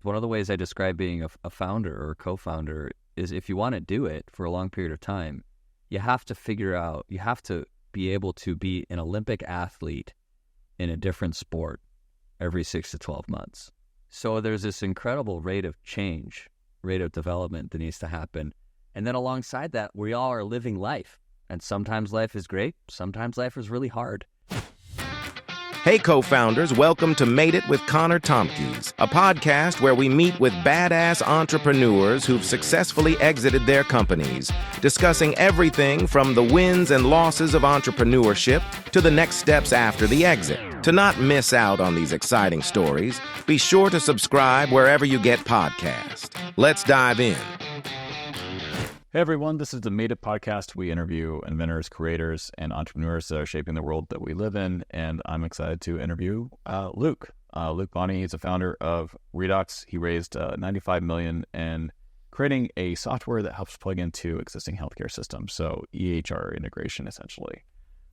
One of the ways I describe being a founder or a co-founder is if you want to do it for a long period of time, you have to be able to be an Olympic athlete in a different sport every 6 to 12 months. So there's this incredible rate of change, rate of development that needs to happen. And then alongside that, we all are living life. And sometimes life is great. Sometimes life is really hard. Hey, co-founders, welcome to Made It with Connor Tompkins, a podcast where we meet with badass entrepreneurs who've successfully exited their companies, discussing everything from the wins and losses of entrepreneurship to the next steps after the exit. To not miss out on these exciting stories, be sure to subscribe wherever you get podcasts. Let's dive in. Hey everyone, this is the Made It podcast. We interview inventors, creators, and entrepreneurs that are shaping the world that we live in. And I'm excited to interview Luke. Luke Bonney is a founder of Redox. He raised $95 million in creating a software that helps plug into existing healthcare systems. So EHR integration, essentially.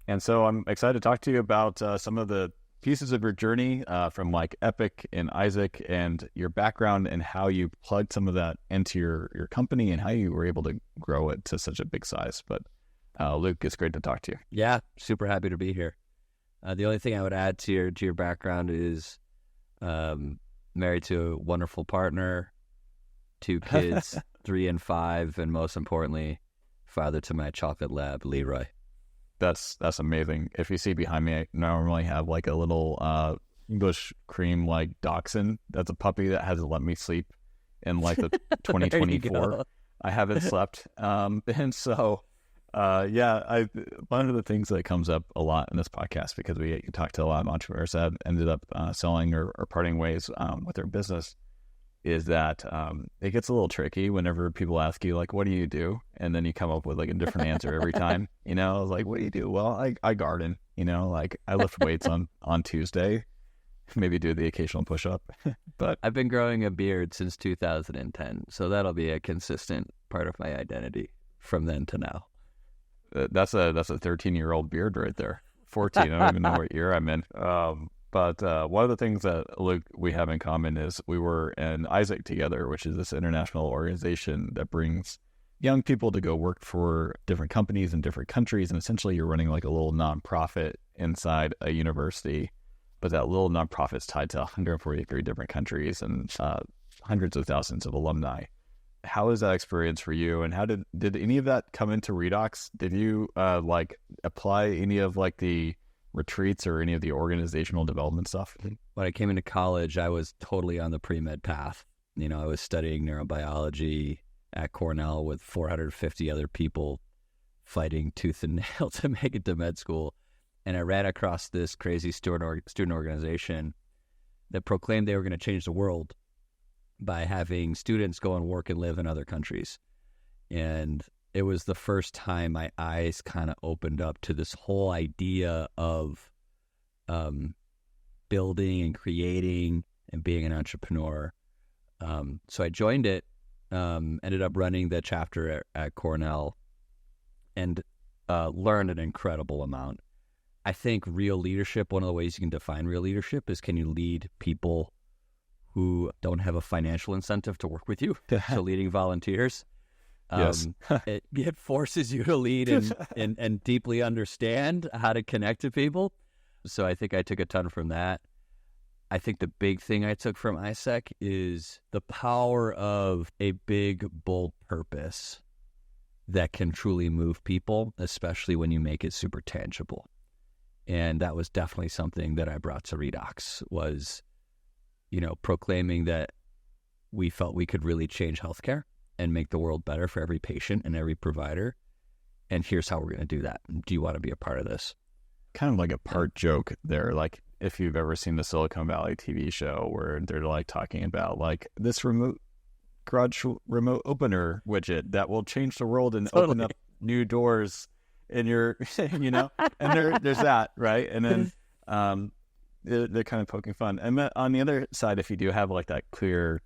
And so I'm excited to talk to you about some of the pieces of your journey from like Epic and Isaac and your background and how you plugged some of that into your company and how you were able to grow it to such a big size. But Luke, it's great to talk to you. Yeah, super happy to be here. The only thing I would add to your background is married to a wonderful partner, 2 kids, 3 and 5, and most importantly, father to my chocolate lab, Leroy. That's amazing. If you see behind me, I normally have like a little English cream like dachshund. That's a puppy that hasn't let me sleep in like the 2024. I haven't slept. And so, one of the things that comes up a lot in this podcast, because we talk to a lot of entrepreneurs that ended up selling or parting ways with their business, is that it gets a little tricky whenever people ask you, like, what do you do? And then you come up with like a different answer every time. You know, I was like, what do you do? Well, I garden, you know, like I lift weights on Tuesday, maybe do the occasional push-up. But I've been growing a beard since 2010, so that'll be a consistent part of my identity from then to now. That's a 13-year-old beard right there. 14, I don't even know what year I'm in. But one of the things that, Luke, we have in common is we were in Isaac together, which is this international organization that brings young people to go work for different companies in different countries. And essentially you're running like a little nonprofit inside a university, but that little nonprofit's tied to 143 different countries and hundreds of thousands of alumni. How was that experience for you? And how did any of that come into Redox? Did you like apply any of like the retreats or any of the organizational development stuff? When I came into college, I was totally on the pre-med path. You know, I was studying neurobiology at Cornell with 450 other people fighting tooth and nail to make it to med school. And I ran across this crazy student organization that proclaimed they were going to change the world by having students go and work and live in other countries. And it was the first time my eyes kind of opened up to this whole idea of building and creating and being an entrepreneur. So I joined it, ended up running the chapter at Cornell, and learned an incredible amount. I think real leadership, one of the ways you can define real leadership is, can you lead people who don't have a financial incentive to work with you? So leading volunteers. Yes. It forces you to lead and deeply understand how to connect to people. So I think I took a ton from that. I think the big thing I took from ISEC is the power of a big, bold purpose that can truly move people, especially when you make it super tangible. And that was definitely something that I brought to Redox, was, you know, proclaiming that we felt we could really change healthcare and make the world better for every patient and every provider. And here's how we're going to do that. Do you want to be a part of this? Kind of like a part joke there. Like if you've ever seen the Silicon Valley TV show where they're like talking about like this garage remote opener widget that will change the world and open up new doors in your, you know, and there's that, right? And then they're kind of poking fun. And on the other side, if you do have like that clear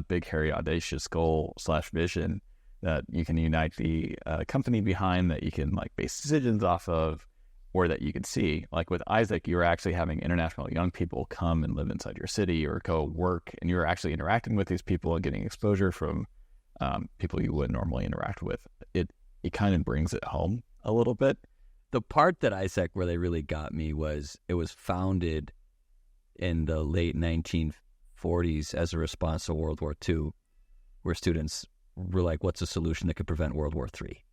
big, hairy, audacious goal / vision that you can unite the company behind, that you can like base decisions off of, or that you could see. Like with Isaac, you were actually having international young people come and live inside your city or go work, and you were actually interacting with these people and getting exposure from people you wouldn't normally interact with. It kind of brings it home a little bit. The part that Isaac really, really got me was it was founded in the late 1940s as a response to World War II, where students were like, what's a solution that could prevent World War III?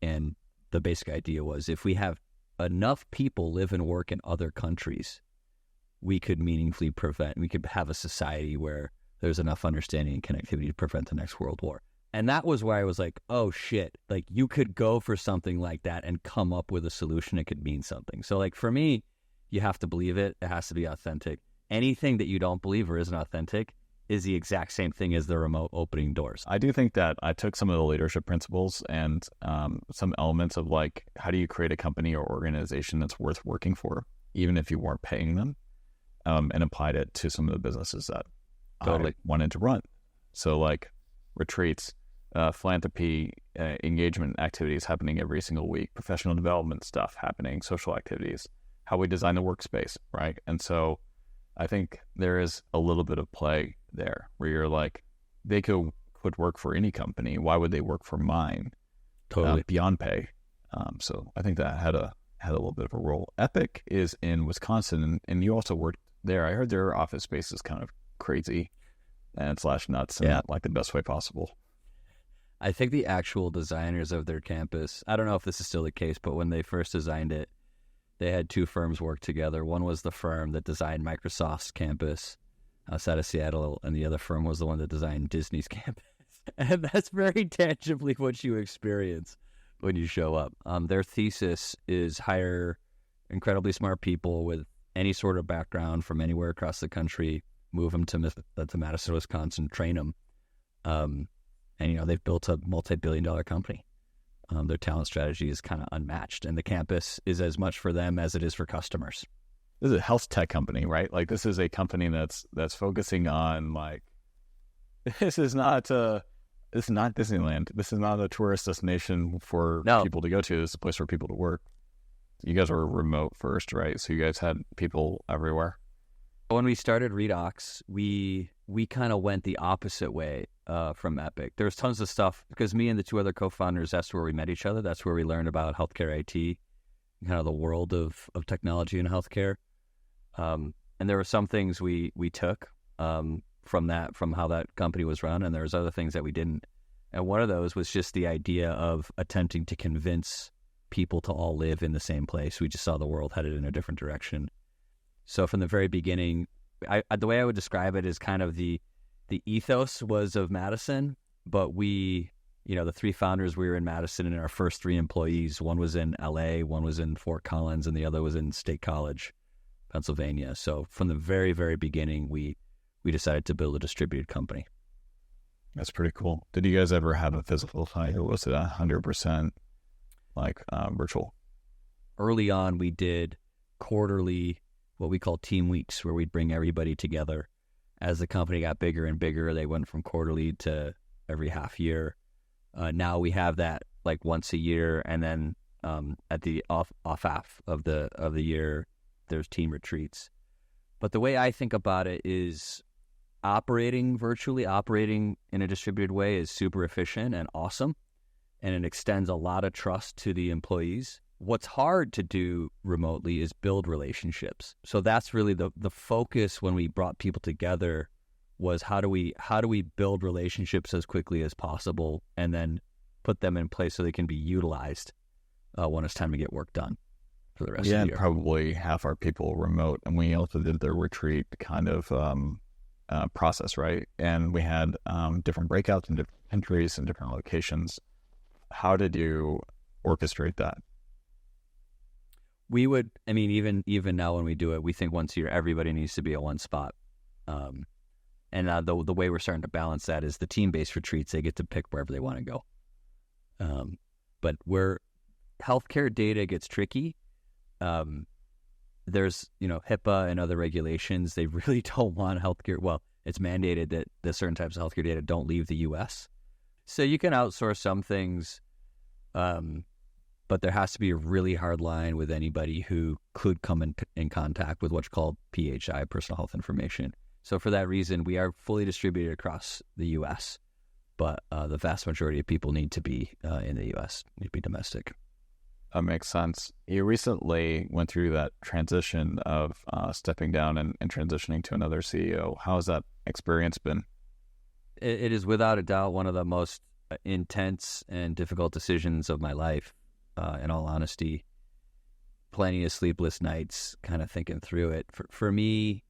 And the basic idea was if we have enough people live and work in other countries, we could meaningfully prevent, we could have a society where there's enough understanding and connectivity to prevent the next world war. And that was where I was like, oh shit, like you could go for something like that and come up with a solution. It could mean something. So like for me, you have to believe it. It has to be authentic. Anything that you don't believe or isn't authentic is the exact same thing as the remote opening doors. I do think that I took some of the leadership principles and some elements of like, how do you create a company or organization that's worth working for, even if you weren't paying them, and applied it to some of the businesses that I wanted to run. So like retreats, philanthropy, engagement activities happening every single week, professional development stuff happening, social activities, how we design the workspace, right? And so I think there is a little bit of play there where you're like, they could work for any company. Why would they work for mine? Totally. Beyond pay. So I think that had a little bit of a role. Epic is in Wisconsin, and you also worked there. I heard their office space is kind of crazy and / nuts in like the best way possible. I think the actual designers of their campus, I don't know if this is still the case, but when they first designed it, they had two firms work together. One was the firm that designed Microsoft's campus outside of Seattle, and the other firm was the one that designed Disney's campus. And that's very tangibly what you experience when you show up. Their thesis is hire incredibly smart people with any sort of background from anywhere across the country, move them to Madison, Wisconsin, train them. And, you know, they've built a multi-billion-dollar company. Their talent strategy is kind of unmatched, and the campus is as much for them as it is for customers. This is a health tech company, right? Like this is a company that's focusing on like, this is not Disneyland. This is not a tourist destination for people to go to. It's a place for people to work. You guys were remote first, right? So you guys had people everywhere. When we started Redox, we kind of went the opposite way from Epic. There's tons of stuff because me and the two other co-founders, that's where we met each other. That's where we learned about healthcare IT, kind of the world of technology and healthcare. And there were some things we took from how that company was run, and there was other things that we didn't. And one of those was just the idea of attempting to convince people to all live in the same place. We just saw the world headed in a different direction. So from the very beginning, the way I would describe it is kind of the ethos was of Madison, but we, you know, the three founders, we were in Madison, and our first three employees, one was in LA, one was in Fort Collins, and the other was in State College, Pennsylvania. So from the very, very beginning, we decided to build a distributed company. That's pretty cool. Did you guys ever have a physical site, or was it 100% like virtual? Early on, we did quarterly, what we call team weeks, where we'd bring everybody together. As the company got bigger and bigger, they went from quarterly to every half year. Now we have that like once a year, and then at the off half of the year, there's team retreats. But the way I think about it is operating virtually, operating in a distributed way is super efficient and awesome, and it extends a lot of trust to the employees. What's hard to do remotely is build relationships. So that's really the focus when we brought people together was how do we build relationships as quickly as possible and then put them in place so they can be utilized when it's time to get work done for the rest of the year. Probably half our people remote, and we also did the retreat kind of process, right? And we had different breakouts in different countries and different locations. How did you orchestrate that? We would, I mean, even now when we do it, we think once a year everybody needs to be at one spot. And the way we're starting to balance that is the team-based retreats, they get to pick wherever they want to go. But where healthcare data gets tricky, there's, HIPAA and other regulations. They really don't want healthcare. Well, it's mandated that the certain types of healthcare data don't leave the U.S. So you can outsource some things, but there has to be a really hard line with anybody who could come in contact with what's called PHI, personal health information. So for that reason, we are fully distributed across the U.S., but the vast majority of people need to be in the U.S., need to be domestic. That makes sense. You recently went through that transition of stepping down and transitioning to another CEO. How has that experience been? It is without a doubt one of the most intense and difficult decisions of my life, in all honesty. Plenty of sleepless nights kind of thinking through it. For me,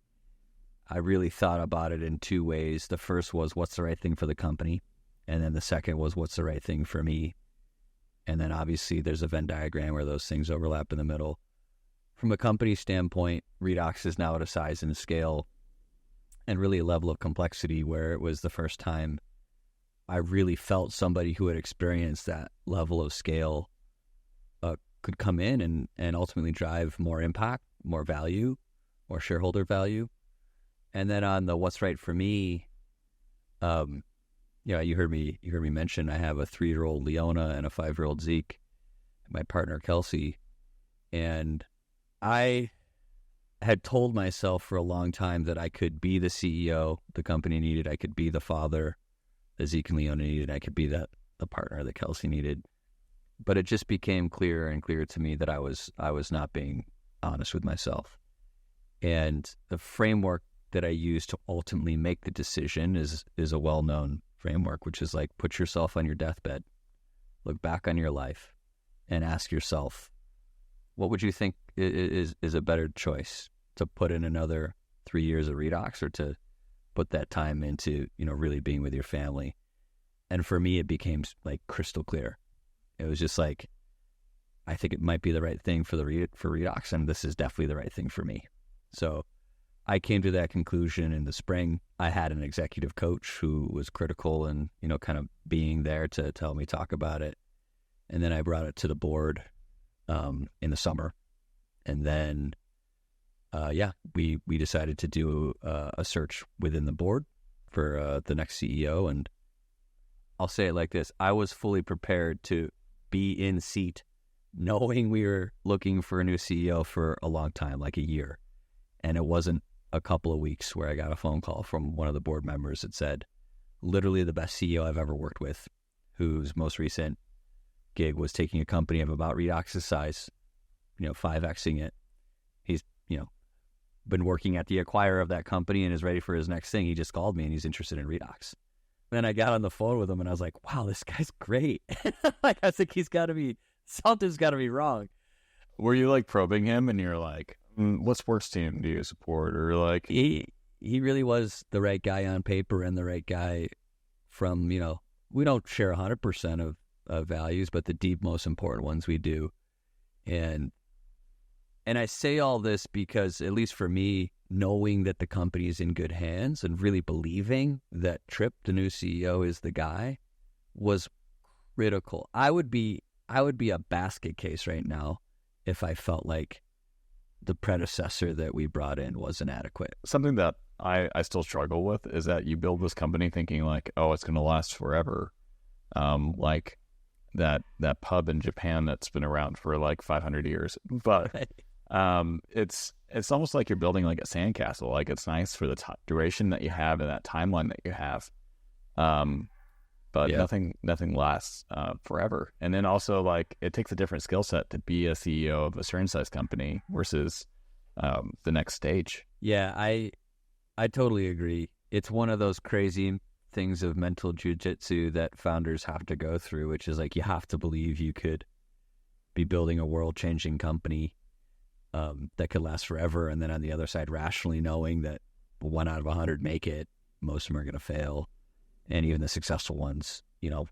I really thought about it in two ways. The first was, what's the right thing for the company? And then the second was, what's the right thing for me? And then obviously there's a Venn diagram where those things overlap in the middle. From a company standpoint, Redox is now at a size and scale and really a level of complexity where it was the first time I really felt somebody who had experienced that level of scale could come in and ultimately drive more impact, more value, more shareholder value. And then on the what's right for me, you heard me mention I have a 3-year-old Leona and a 5-year-old Zeke, my partner Kelsey, and I had told myself for a long time that I could be the CEO the company needed, I could be the father that Zeke and Leona needed, I could be the partner that Kelsey needed. But it just became clearer and clearer to me that I was not being honest with myself. And the framework that I use to ultimately make the decision is a well-known framework, which is like, put yourself on your deathbed, look back on your life, and ask yourself, what would you think is a better choice, to put in another 3 years of Redox or to put that time into, really being with your family? And for me, it became like crystal clear. It was just like, I think it might be the right thing for Redox, and this is definitely the right thing for me. So I came to that conclusion in the spring. I had an executive coach who was critical and, kind of being there to help me talk about it. And then I brought it to the board in the summer. And then, we decided to do a search within the board for the next CEO. And I'll say it like this. I was fully prepared to be in seat, knowing we were looking for a new CEO for a long time, like a year. And it wasn't a couple of weeks where I got a phone call from one of the board members that said, literally the best CEO I've ever worked with, whose most recent gig was taking a company of about Redox's size, 5Xing it. He's, been working at the acquirer of that company and is ready for his next thing. He just called me and he's interested in Redox. Then I got on the phone with him and I was like, wow, this guy's great. Like, I think something's got to be wrong. Were you like probing him and you're like, what sports team do you support? Or like, he really was the right guy on paper and the right guy from, we don't share 100% of values, but the deep, most important ones we do. And I say all this because, at least for me, knowing that the company is in good hands and really believing that Tripp, the new CEO, is the guy, was critical. I would be a basket case right now if I felt like the predecessor that we brought in wasn't adequate. Something that I still struggle with is that you build this company thinking like, oh, it's going to last forever. Like that pub in Japan that's been around for like 500 years. But it's almost like you're building like a sandcastle. Like, it's nice for the duration that you have and that timeline that you have. But nothing lasts forever. And then also, like, it takes a different skill set to be a CEO of a certain size company versus the next stage. Yeah, I totally agree. It's one of those crazy things of mental jujitsu that founders have to go through, which is like, you have to believe you could be building a world-changing company that could last forever. And then on the other side, rationally knowing that 1 out of 100 make it, most of them are going to fail. And even the successful ones, the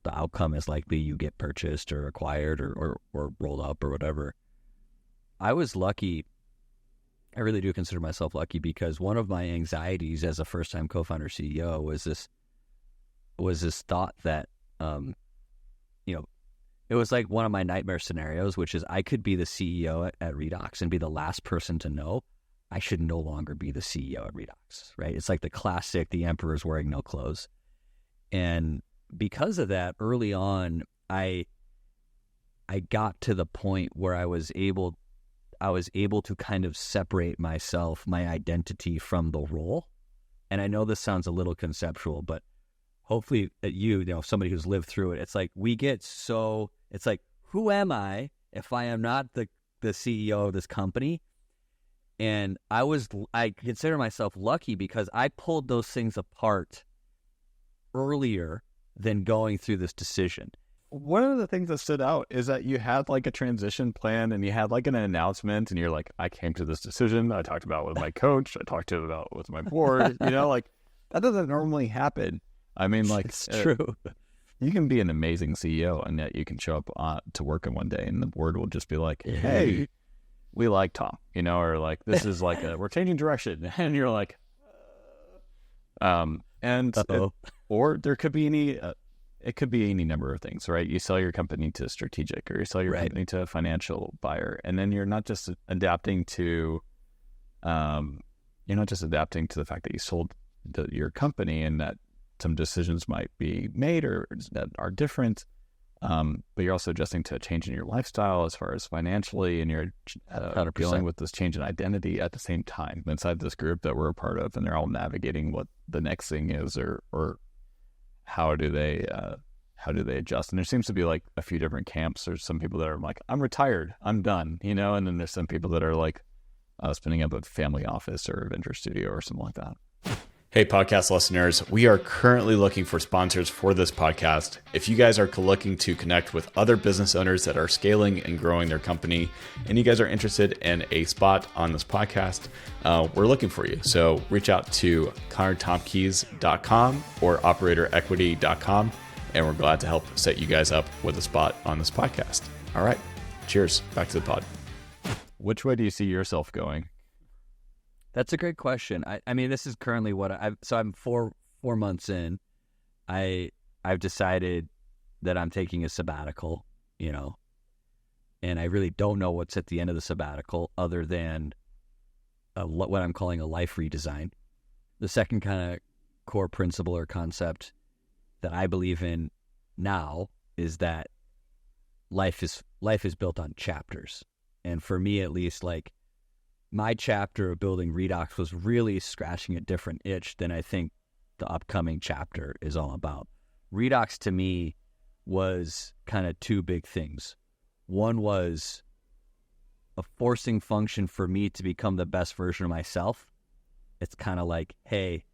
outcome is likely you get purchased or acquired or rolled up or whatever. I was lucky. I really do consider myself lucky because one of my anxieties as a first-time co-founder CEO was this thought that, it was like one of my nightmare scenarios, which is I could be the CEO at Redox and be the last person to know I should no longer be the CEO at Redox, right? It's like the classic, the emperor's wearing no clothes. And because of that, early on, I I got to the point where I was able to kind of separate myself, my identity from the role. And I know this sounds a little conceptual, but hopefully that you know, somebody who's lived through it, it's like it's like, who am I if I am not the CEO of this company? And I consider myself lucky because I pulled those things apart earlier than going through this decision. One of the things that stood out is that you had like a transition plan and you had like an announcement and you're like, I came to this decision. I talked about it with my coach. I talked about it with my board, like that doesn't normally happen. I mean, like it's true. You can be an amazing CEO and yet you can show up to work in one day and the board will just be like, hey, we like Tom, or like, this is like we're changing direction. And you're like, or there could be it could be any number of things, right? You sell your company to a strategic or you sell your company to a financial buyer. And then you're not just adapting to, the fact that you sold your company and that some decisions might be made or that are different. But you're also adjusting to a change in your lifestyle as far as financially, and you're dealing with this change in identity at the same time inside this group that we're a part of, and they're all navigating what the next thing is or how do they adjust? And there seems to be like a few different camps. There's some people that are like, I'm retired, I'm done, and then there's some people that are like spinning up a family office or a venture studio or something like that. Hey, podcast listeners, we are currently looking for sponsors for this podcast. If you guys are looking to connect with other business owners that are scaling and growing their company, and you guys are interested in a spot on this podcast, we're looking for you. So reach out to connortomkeys.com or operatorequity.com, and we're glad to help set you guys up with a spot on this podcast. All right, cheers. Back to the pod. Which way do you see yourself going? That's a great question. I mean, this is currently what I'm 4 months in. I've decided that I'm taking a sabbatical, and I really don't know what's at the end of the sabbatical other than what I'm calling a life redesign. The second kind of core principle or concept that I believe in now is that life is built on chapters. And for me, at least, like, my chapter of building Redox was really scratching a different itch than I think the upcoming chapter is all about. Redox to me was kind of two big things. One was a forcing function for me to become the best version of myself. It's kind of like, hey,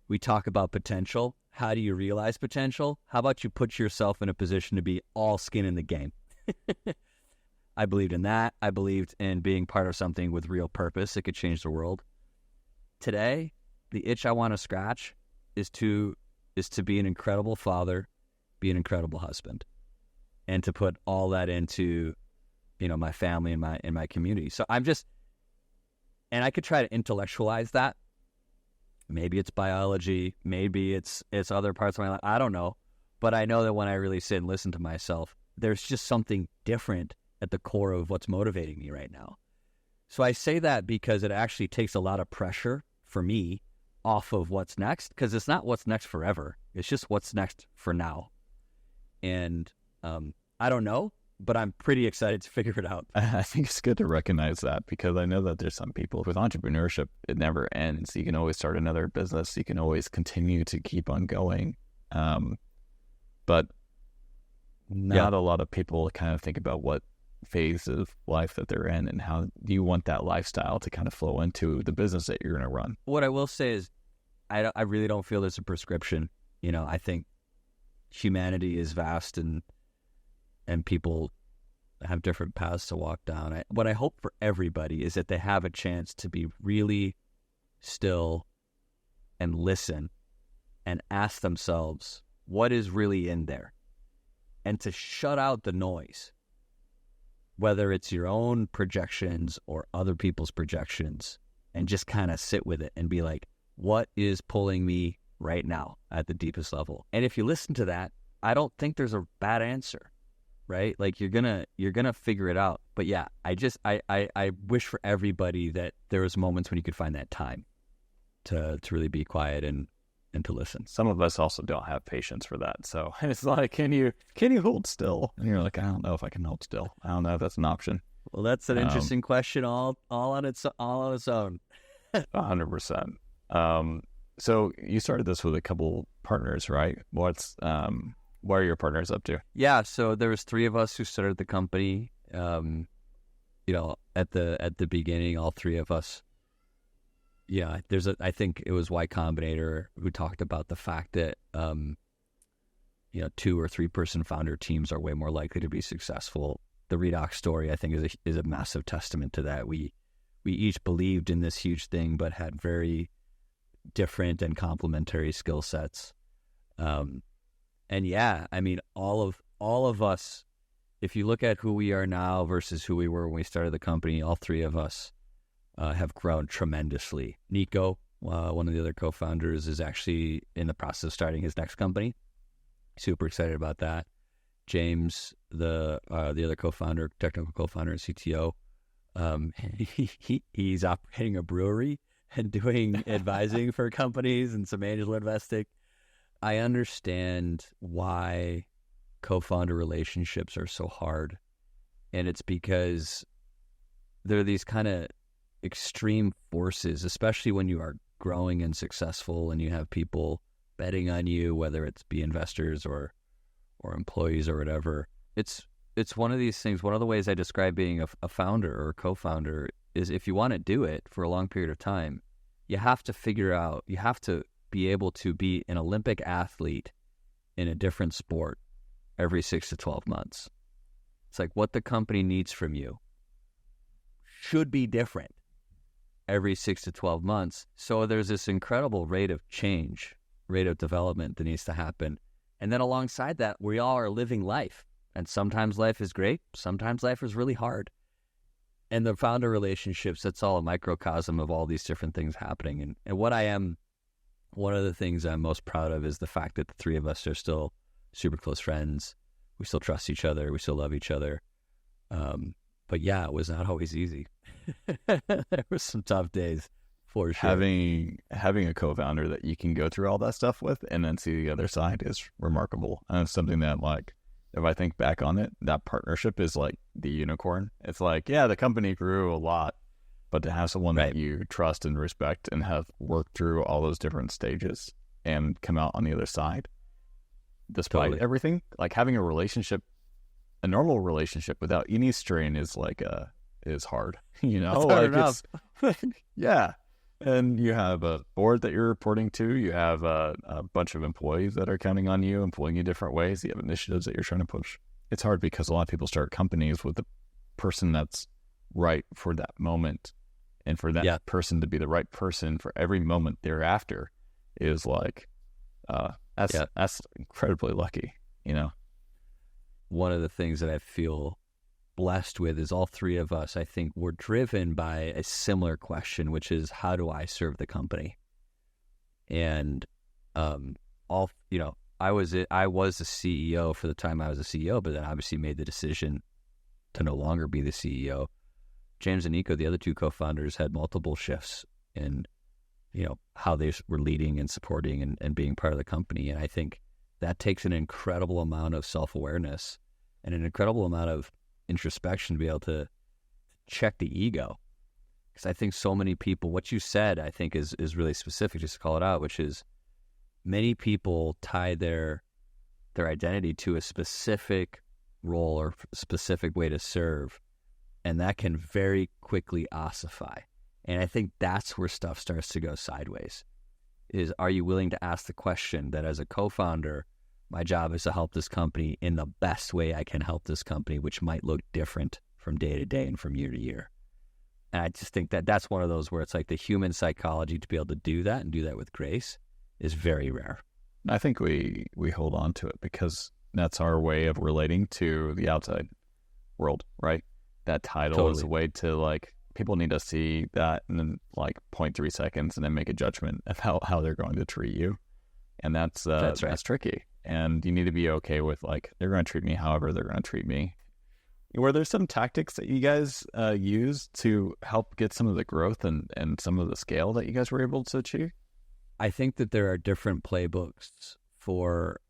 we talk about potential. How do you realize potential? How about you put yourself in a position to be all skin in the game? I believed in that. I believed in being part of something with real purpose that could change the world. Today, the itch I want to scratch is to be an incredible father, be an incredible husband, and to put all that into, my family and my community. So and I could try to intellectualize that. Maybe it's biology, maybe it's other parts of my life. I don't know, but I know that when I really sit and listen to myself, there's just something different at the core of what's motivating me right now. So I say that because it actually takes a lot of pressure for me off of what's next, because it's not what's next forever. It's just what's next for now. And I don't know, but I'm pretty excited to figure it out. I think it's good to recognize that, because I know that there's some people with entrepreneurship, it never ends. You can always start another business. You can always continue to keep on going. But not a lot of people kind of think about what phase of life that they're in and how do you want that lifestyle to kind of flow into the business that you're going to run. What I will say is I really don't feel there's a prescription. I think humanity is vast and people have different paths to walk down. What I hope for everybody is that they have a chance to be really still and listen and ask themselves what is really in there, and to shut out the noise. Whether it's your own projections or other people's projections, and just kind of sit with it and be like, what is pulling me right now at the deepest level? And if you listen to that, I don't think there's a bad answer, right? Like you're gonna figure it out. But yeah, I wish for everybody that there was moments when you could find that time to really be quiet and and to listen. Some of us also don't have patience for that. So it's like, can you hold still? And you're like, I don't know if I can hold still. I don't know if that's an option. Well, that's an interesting question all on its own. 100%. So you started this with a couple partners, right? What are your partners up to? Yeah, so there was 3 of us who started the company. At the beginning, all 3 of us. Yeah, I think it was Y Combinator who talked about the fact that 2 or 3 person founder teams are way more likely to be successful. The Redox story, I think, is a massive testament to that. We each believed in this huge thing, but had very different and complementary skill sets. And yeah, I mean, all of us, if you look at who we are now versus who we were when we started the company, all 3 of us have grown tremendously. Nico, one of the other co-founders, is actually in the process of starting his next company. Super excited about that. James, the other co-founder, technical co-founder and CTO, he's operating a brewery and doing advising for companies and some angel investing. I understand why co-founder relationships are so hard, and it's because there are these kind of extreme forces, especially when you are growing and successful and you have people betting on you, whether it's be investors or employees or whatever. It's one of these things. One of the ways I describe being a founder or a co-founder is, if you want to do it for a long period of time, you have to be able to be an Olympic athlete in a different sport every 6 to 12 months. It's like what the company needs from you should be different every 6 to 12 months. So there's this incredible rate of change, rate of development that needs to happen. And then alongside that, we all are living life. And sometimes life is great. Sometimes life is really hard. And the founder relationships, that's all a microcosm of all these different things happening. And one of the things I'm most proud of is the fact that the 3 of us are still super close friends. We still trust each other. We still love each other. But yeah, it was not always easy. There were some tough days, for sure. Having a co-founder that you can go through all that stuff with and then see the other side is remarkable. And it's something that, like, if I think back on it, that partnership is like the unicorn. It's like, yeah, the company grew a lot, but to have someone that you trust and respect and have worked through all those different stages and come out on the other side, despite everything, like having a relationship, a normal relationship without any strain is hard, yeah. And you have a board that you're reporting to. You have a bunch of employees that are counting on you and pulling you different ways. You have initiatives that you're trying to push. It's hard because a lot of people start companies with the person that's right for that moment, and for that person to be the right person for every moment thereafter is like that's incredibly lucky. One of the things that I feel blessed with is all 3 of us, I think, were driven by a similar question, which is, how do I serve the company? And I was the CEO for the time I was a CEO, but then obviously made the decision to no longer be the CEO. James and Nico, the other 2 co-founders, had multiple shifts in how they were leading and supporting and being part of the company. And I think that takes an incredible amount of self-awareness and an incredible amount of introspection to be able to check the ego. Because I think so many people, what you said, I think is really specific, just to call it out, which is many people tie their identity to a specific role or specific way to serve, and that can very quickly ossify. And I think that's where stuff starts to go sideways, is, are you willing to ask the question that, as a co-founder, my job is to help this company in the best way I can help this company, which might look different from day to day and from year to year. And I just think that that's one of those where it's like the human psychology to be able to do that and do that with grace is very rare. I think we hold on to it because that's our way of relating to the outside world, right? That title is a way to, like, people need to see that and then 0.3 seconds and then make a judgment of how they're going to treat you. And that's tricky. And you need to be okay with, they're going to treat me however they're going to treat me. Were there some tactics that you guys used to help get some of the growth and some of the scale that you guys were able to achieve? I think that there are different playbooks for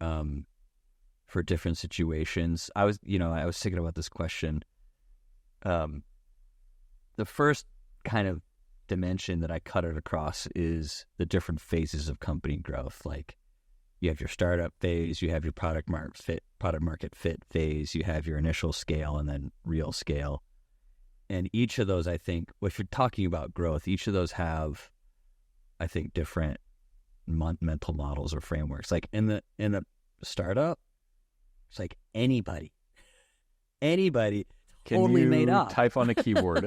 different situations. I was thinking about this question. The first kind of dimension that I cut it across is the different phases of company growth. Like, you have your startup phase, you have your product market fit phase, you have your initial scale, and then real scale. And each of those, I think, if you're talking about growth, each of those have, I think, different mental models or frameworks. Like in a startup, it's like anybody totally made up. Type on a keyboard.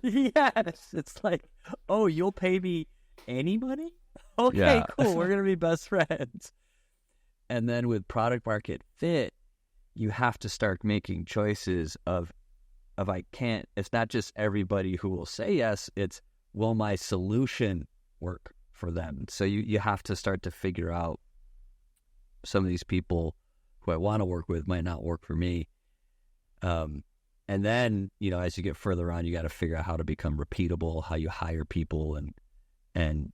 Yes, it's like, oh, you'll pay me anybody? Okay, Yeah. cool. We're gonna be best friends. And then with product market fit, you have to start making choices of it's not just everybody who will say yes, it's will my solution work for them? So you have to start to figure out some of these people who I want to work with might not work for me. And then, as you get further on, you got to figure out how to become repeatable, how you hire people and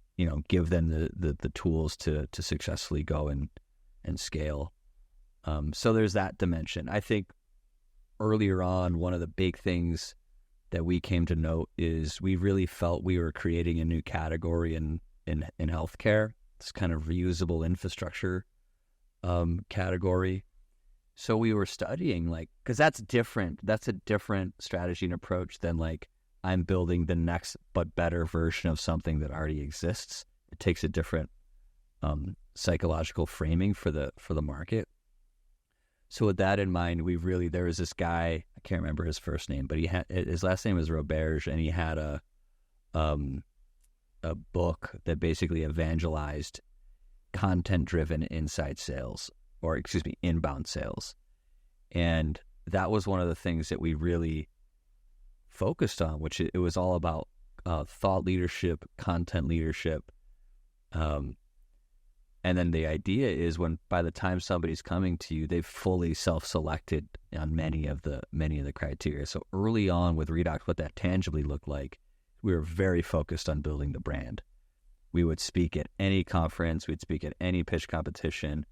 give them the tools to successfully go and scale. So there's that dimension. I think earlier on, one of the big things that we came to note is we really felt we were creating a new category in healthcare, this kind of reusable infrastructure category. So we were studying, because that's different. That's a different strategy and approach than I'm building the next but better version of something that already exists. It takes a different psychological framing for the market. So with that in mind, there was this guy, I can't remember his first name, but his last name was Roberge, and he had a book that basically evangelized content-driven inbound sales. And that was one of the things that we really focused on, which it was all about thought leadership, content leadership. And then the idea is by the time somebody's coming to you, they've fully self-selected on many of the criteria. So early on with Redox, what that tangibly looked like, we were very focused on building the brand. We would speak at any conference, we'd speak at any pitch competition.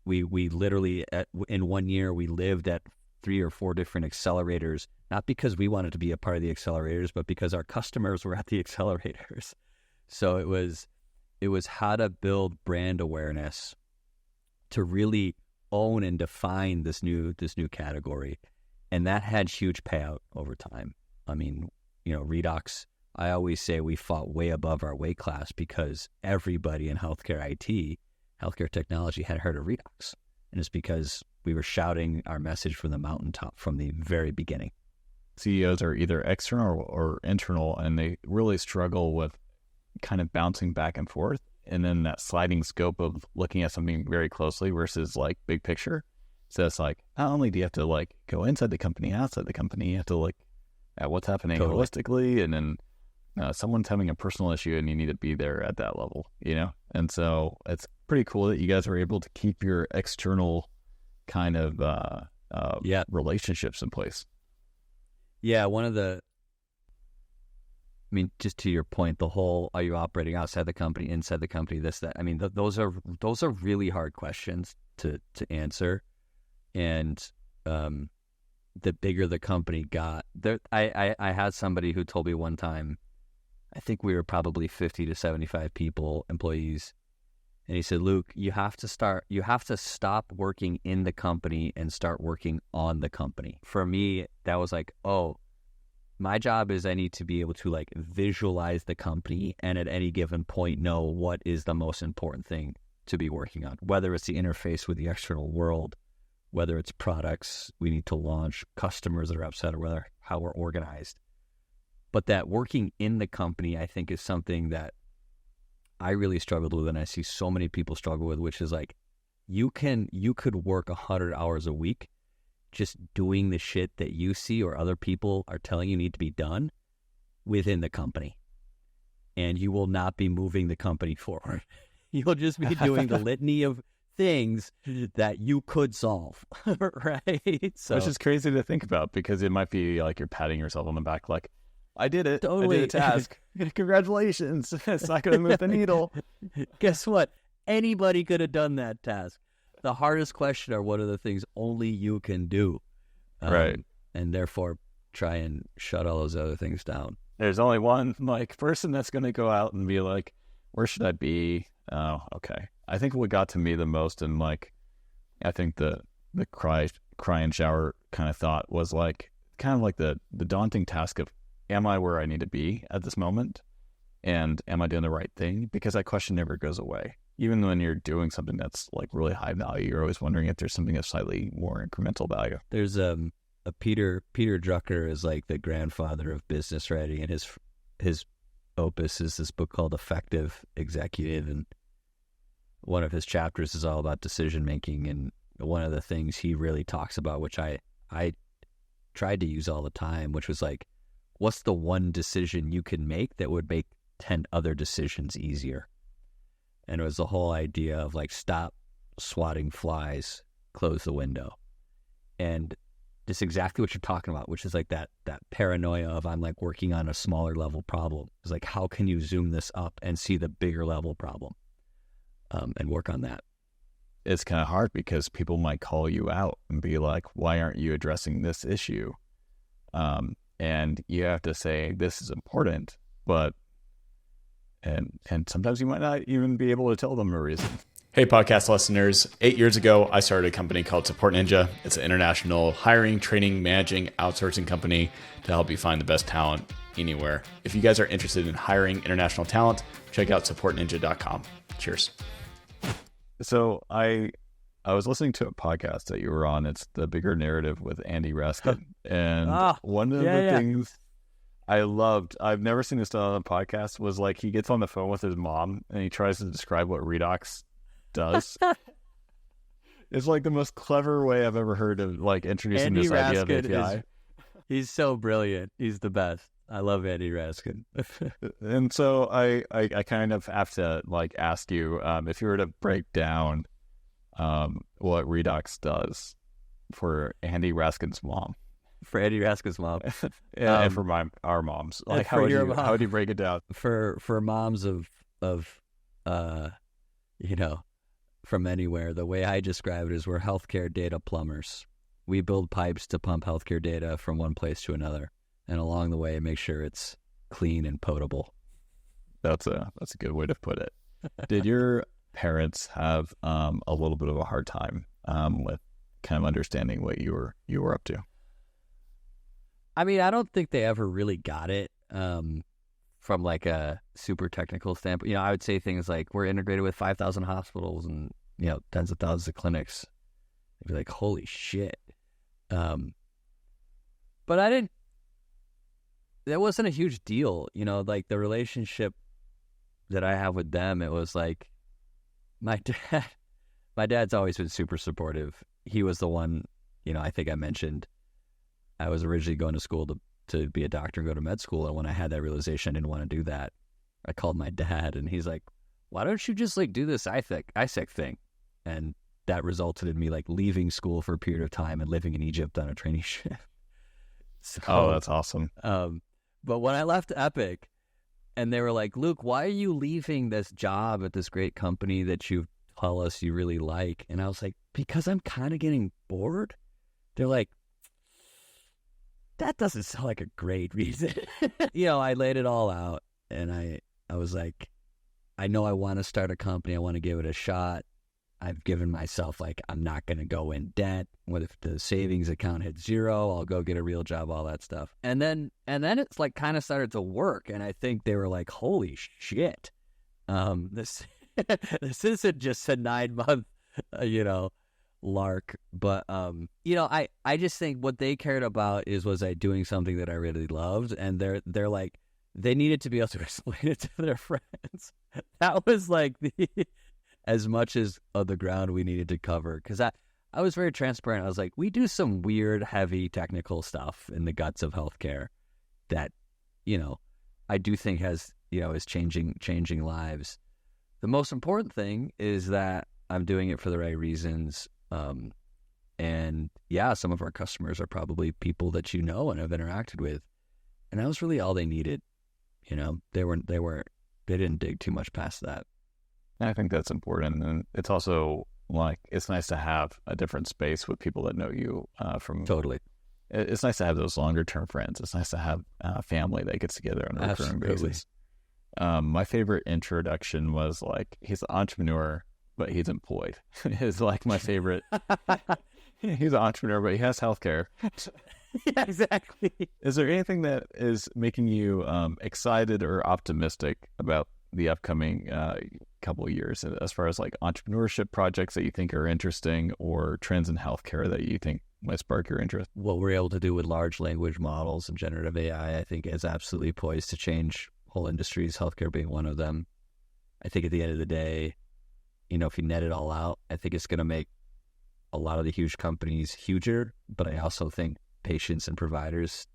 We literally, in 1 year, we lived at 3 or 4 different accelerators, not because we wanted to be a part of the accelerators, but because our customers were at the accelerators. So it was how to build brand awareness to really own and define this new category. And that had huge payout over time. I mean, Redox, I always say we fought way above our weight class because everybody in healthcare IT, healthcare technology had heard of Redox. And it's because we were shouting our message from the mountaintop from the very beginning. CEOs are either external or internal, and they really struggle with kind of bouncing back and forth, and then that sliding scope of looking at something very closely versus big picture. So it's not only do you have to go inside the company, outside the company, you have to look at what's happening holistically, and then someone's having a personal issue and you need to be there at that level, And so it's pretty cool that you guys are able to keep your external kind of relationships in place. Yeah, just to your point, the whole, are you operating outside the company, inside the company, this, that? I mean, those are really hard questions to answer. And the bigger the company got, I had somebody who told me one time, I think we were probably 50 to 75 employees. And he said, Luke, you have to stop working in the company and start working on the company. For me, that was my job is I need to be able to visualize the company and at any given point know what is the most important thing to be working on, whether it's the interface with the external world, whether it's products we need to launch, customers that are upset, or how we're organized. But that working in the company, I think, is something that I really struggled with, and I see so many people struggle with, which is you could work 100 hours a week just doing the shit that you see or other people are telling you need to be done within the company. And you will not be moving the company forward. You'll just be doing the litany of things that you could solve, right? So, which is crazy to think about, because it might be you're patting yourself on the back, I did it. Totally. I did a task. Congratulations. It's not going to move the needle. Guess what? Anybody could have done that task. The hardest question are what are the things only you can do? Right. And therefore try and shut all those other things down. There's only one person that's going to go out and be like, where should I be? Oh, okay. I think what got to me the most and I think the cry and shower kind of thought was kind of like the daunting task of, am I where I need to be at this moment? And am I doing the right thing? Because that question never goes away. Even when you're doing something that's really high value, you're always wondering if there's something of slightly more incremental value. There's a Peter Drucker is like the grandfather of business writing, and his opus is this book called Effective Executive, and one of his chapters is all about decision making. And one of the things he really talks about, which I tried to use all the time, which was what's the one decision you can make that would make 10 other decisions easier? And it was the whole idea of stop swatting flies, close the window. And it's exactly what you're talking about, which is that paranoia of I'm working on a smaller level problem. It's how can you zoom this up and see the bigger level problem and work on that? It's kind of hard because people might call you out and be like, why aren't you addressing this issue? And you have to say, this is important, but and sometimes you might not even be able to tell them a reason. Hey, podcast listeners. 8 years ago, I started a company called Support Ninja. It's an international hiring, training, managing, outsourcing company to help you find the best talent anywhere. If you guys are interested in hiring international talent, check out supportninja.com. Cheers. So I was listening to a podcast that you were on. It's The Bigger Narrative with Andy Raskin. And one of the things I loved, I've never seen this done on a podcast, was he gets on the phone with his mom and he tries to describe what Redox does. It's the most clever way I've ever heard of introducing Andy this idea of Raskin API. He's so brilliant. He's the best. I love Andy Raskin. And so I kind of have to ask you if you were to break down what Redox does for Andy Raskin's mom. For Andy Raskin's mom. And for our moms. How would you break it down? For moms of from anywhere, the way I describe it is we're healthcare data plumbers. We build pipes to pump healthcare data from one place to another, and along the way make sure it's clean and potable. That's a good way to put it. Did your parents have a little bit of a hard time with kind of understanding what you were up to? I mean, I don't think they ever really got it from a super technical standpoint. I would say things like we're integrated with 5,000 hospitals and tens of thousands of clinics. They'd be like, holy shit. But I didn't. That wasn't a huge deal, the relationship that I have with them. It was my dad's always been super supportive. He was the one, I think I mentioned I was originally going to school to be a doctor and go to med school. And when I had that realization I didn't want to do that, I called my dad and he's like, why don't you just do this ISEC thing? And that resulted in me leaving school for a period of time and living in Egypt on a traineeship. So, that's awesome. But when I left Epic and they were like, Luke, why are you leaving this job at this great company that you tell us you really like? And I was like, because I'm kind of getting bored. They're like, that doesn't sound like a great reason. I laid it all out and I was like, I know I want to start a company. I want to give it a shot. I've given myself I'm not going to go in debt. What if the savings account hits zero? I'll go get a real job, all that stuff. And then it's kind of started to work. And I think they were like, holy shit. This isn't just a 9-month, lark. But, I just think what they cared about was I doing something that I really loved. And they're like, they needed to be able to explain it to their friends. That was as much as of the ground we needed to cover. Because I was very transparent. I was like, we do some weird, heavy technical stuff in the guts of healthcare that, I do think has, is changing lives. The most important thing is that I'm doing it for the right reasons. And yeah, some of our customers are probably people that and have interacted with. And that was really all they needed. You know, they didn't dig too much past that. I think that's important. And it's also like, it's nice to have a different space with people that know you from. Totally. It's nice to have those longer term friends. It's nice to have family that gets together on a recurring basis. My favorite introduction was like, he's an entrepreneur, but he's employed. Is like my favorite. He's an entrepreneur, but he has healthcare. Yeah, exactly. Is there anything that is making you excited or optimistic about the upcoming couple of years as far as like entrepreneurship projects that you think are interesting or trends in healthcare that you think might spark your interest? What we're able to do with large language models and generative AI, I think, is absolutely poised to change whole industries, healthcare being one of them. I think at the end of the day, you know, if you net it all out, I think it's going to make a lot of the huge companies huger, but I also think patients and providers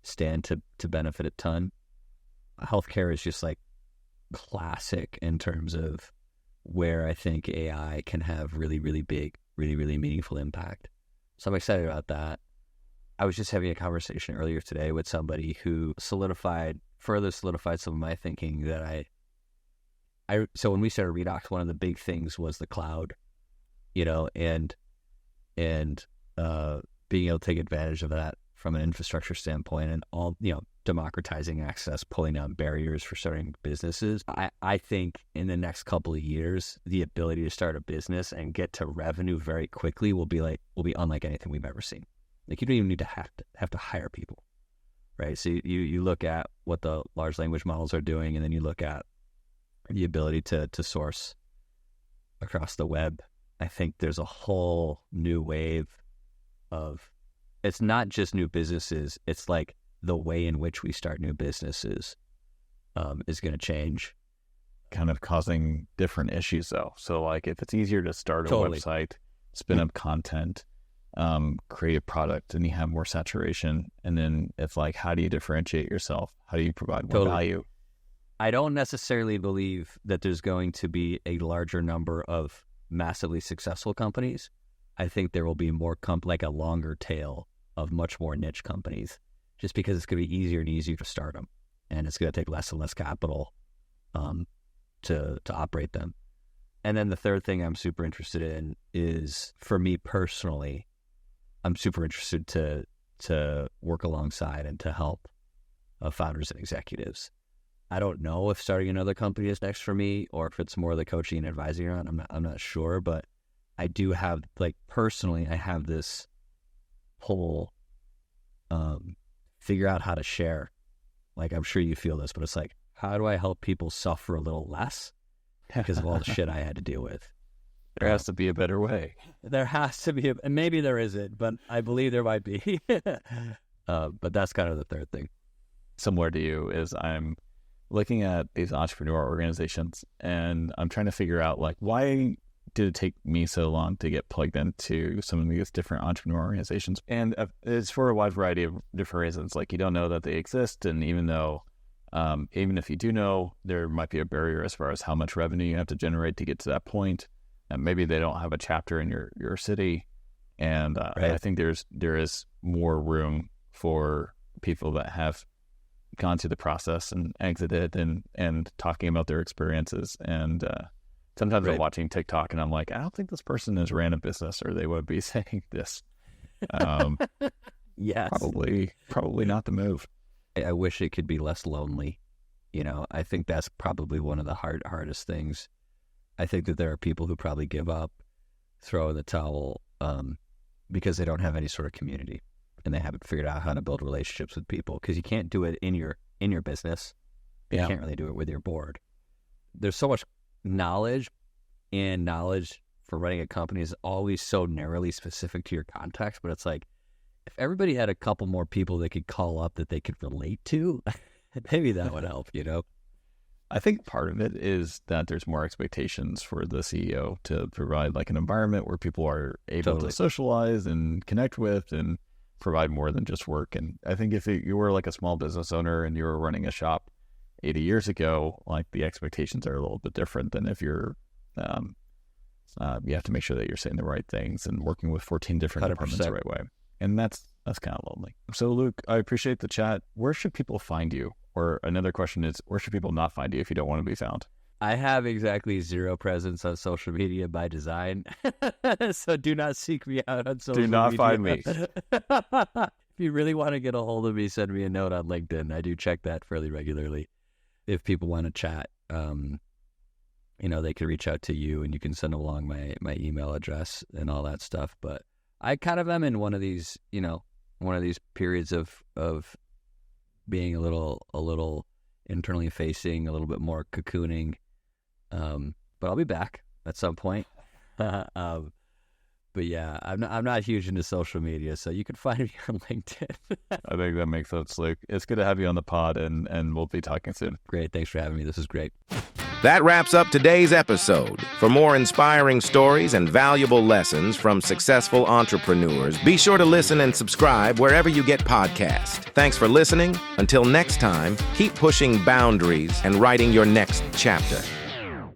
stand to benefit a ton. Healthcare is just like classic in terms of where I think AI can have really, really big, really, really meaningful impact. So I'm excited about that. I was just having a conversation earlier today with somebody who further solidified some of my thinking that so when we started Redox, one of the big things was the cloud, you know, and being able to take advantage of that from an infrastructure standpoint and all, you know, democratizing access, pulling down barriers for starting businesses. I think in the next couple of years, the ability to start a business and get to revenue very quickly will be unlike anything we've ever seen. Like, you don't even need to have to hire people, right? So you look at what the large language models are doing, and then you look at the ability to source across the web. I think there's a whole new wave of, it's not just new businesses, it's like the way in which we start new businesses is going to change. Kind of causing different issues though. So like, if it's easier to start a website, spin up content, create a product, and you have more saturation, and then it's like, how do you differentiate yourself? How do you provide more value? I don't necessarily believe that there's going to be a larger number of massively successful companies. I think there will be more like a longer tail of much more niche companies, just because it's going to be easier and easier to start them, and it's going to take less and less capital to operate them. And then the third thing I'm super interested in is, for me personally, I'm super interested to work alongside and to help founders and executives. I don't know if starting another company is next for me, or if it's more the coaching and advising on. I'm not sure, but I do have, like, personally, I have this whole figure out how to share. Like, I'm sure you feel this, but it's like, how do I help people suffer a little less because of all the shit I had to deal with? There has to be a better way. There has to be, and maybe there isn't, but I believe there might be. But that's kind of the third thing. Similar to you is, I'm looking at these entrepreneur organizations, and I'm trying to figure out, like, why did it take me so long to get plugged into some of these different entrepreneur organizations? And it's for a wide variety of different reasons. Like, you don't know that they exist, and even if you do know, there might be a barrier as far as how much revenue you have to generate to get to that point. And maybe they don't have a chapter in your city, and right. I think there is more room for people that have gone through the process and exited and talking about their experiences. And sometimes I'm watching TikTok and I'm like, I don't think this person has ran a business, or they would be saying this. Yes, probably not the move. I wish it could be less lonely. You know, I think that's probably one of the hardest things. I think that there are people who probably give up, throw in the towel, because they don't have any sort of community, and they haven't figured out how to build relationships with people, because you can't do it in your business. You can't really do it with your board. There's so much knowledge, and knowledge for running a company is always so narrowly specific to your context. But it's like, if everybody had a couple more people they could call up that they could relate to, maybe that would help, you know? I think part of it is that there's more expectations for the CEO to provide like an environment where people are able to socialize and connect with and provide more than just work. And I think if you were like a small business owner and you were running a shop 80 years ago, like, the expectations are a little bit different than if you're, you have to make sure that you're saying the right things and working with 14 different 100%. Departments the right way. And that's That's kind of lonely. So Luke, I appreciate the chat. Where should people find you? Or another question is, where should people not find you if you don't want to be found? I have exactly zero presence on social media by design. So do not seek me out on social media. Do not find me. If you really want to get a hold of me, send me a note on LinkedIn. I do check that fairly regularly. If people want to chat, they can reach out to you and you can send along my email address and all that stuff. But I kind of am in one of these periods of being a little internally facing, a little bit more cocooning. But I'll be back at some point. But yeah, I'm not huge into social media, so you can find me on LinkedIn. I think that makes sense, Luke. It's good to have you on the pod, and we'll be talking soon. Great. Thanks for having me. This is great. That wraps up today's episode. For more inspiring stories and valuable lessons from successful entrepreneurs, be sure to listen and subscribe wherever you get podcasts. Thanks for listening. Until next time, keep pushing boundaries and writing your next chapter.